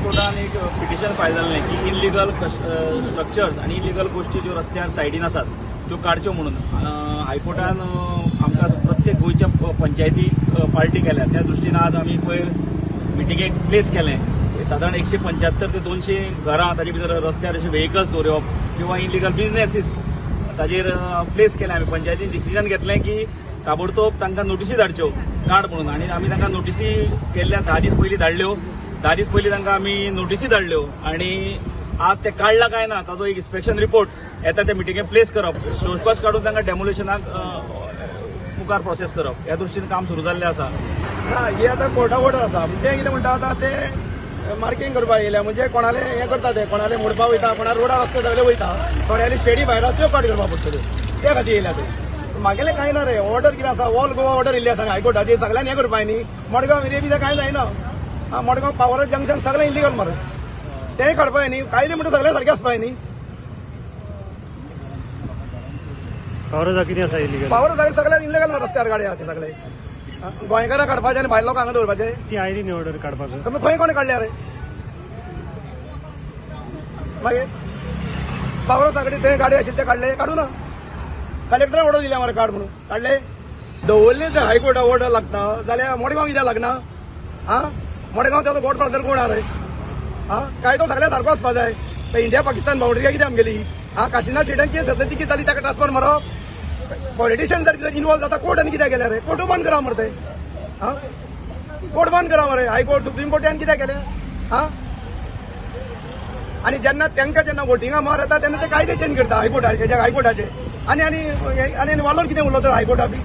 हायकोर्टान एक petition file जाल्लें की इलिगल स्ट्रक्चर्स आणि इलिगल गोष्टी ज्यो रस्त्यार सायडीन आसात त्यो काडच्यो म्हणून हायकोर्टान आमकां प्रत्येक गोंयच्या पंचायती पार्टी केल्या त्या दृश्टीन आज आमी पयर मिटिंगेक प्लेस केलें साधारण 175 ते 200 घरां ताजे भितर रस्त्यार अशे व्हेकल्स दवरप किंवा इलिगल बिझनेसीस ताजेर प्लेस केलें आमी पंचायतीन डिसिजन घेतलें की ताबडतोब तांकां नोटिसी धाडच्यो काड म्हणून आनी आमी तांकां नोटिसी केल्ल्या 10 दीस पयलीं धाडल्यो 10 दीस पयलीं तांकां आमी नोटिसी धाडल्यो आनी आज ते काडला काय ना ताजो एक इन्स्पेक्शन रिपोर्ट येता त्या मिटिंगेक प्लेस करप शोकस काडून तांकां डेमोलेशनाक मुखार प्रोसेस करप ह्या दृश्टीन काम सुरू जाल्लें आसा. ही आतां कोर्टा ऑर्डर आसा ते कितें म्हणटा आतां ते मार्किंग करपाक येयल्या म्हणजे कोणाले हें करता ते कोणाले मोडपाक वयता कोणा रोडार रस्ते सगळे वयता थोड्याली शेडी भायर त्यो कट करपाक पडटल्यो त्या खातीर येयल्या ते म्हागेलें कांय ना रे ऑर्डर कितें आसा ऑल गोवा ऑर्डर येयल्ली आसा हायकोर्टाची सगळ्यांनी हें करपाक न्ही मडगांव एरिया बी कांय जायना मडगांव पावर जंक्शन सगळें इलिगल मरे तेंय काडपाक न्ही कायदे म्हणटा सगळें सारकें आसपाक न्ही पावर कितें आसा इलिगल पावर सगळ्यांक इलिगल रस्त्यार गाडी आहा ते सगळे गोंयकारां काडपाचे आनी भायल्या लोकांक दवरपाचे ती आयली न्ही ऑर्डर काडपाक कमी खंय कोणी काडल्या रे मागीर पावर सगळे ते गाडी आशिल्ले ते काडले काडू ना कलेक्टरान ऑर्डर दिल्या मरे काड म्हणून काडले दवरले ते हायकोर्टा ऑर्डर लागता जाल्यार मडगांव कित्याक लागना मडगांव त्याचो गॉडफादर कोण आहा रे कायदो सगळ्या सारको आसपाक जाय इंडिया पाकिस्तान बाउंड्री कित्याक आमगेली काशिनाथ शेट्यान केस जाता ती कितें जाली ताका ट्रान्सफर मारप पॉलिटिशियन जर इन्वॉल्व जाता कोर्टान कित्याक केल्या रे कोर्टू बंद करा मरे ते कोर्ट बंद करा मरे हायकोर्ट सुप्रीम कोर्टान कित्याक केल्या आनी जेन्ना तांकां जेन्ना वोटिंगा मार येता तेन्ना ते कायदे चेंज करता हायकोर्टाचे आनी वालोर कितें उरलो तर हायकोर्टा बी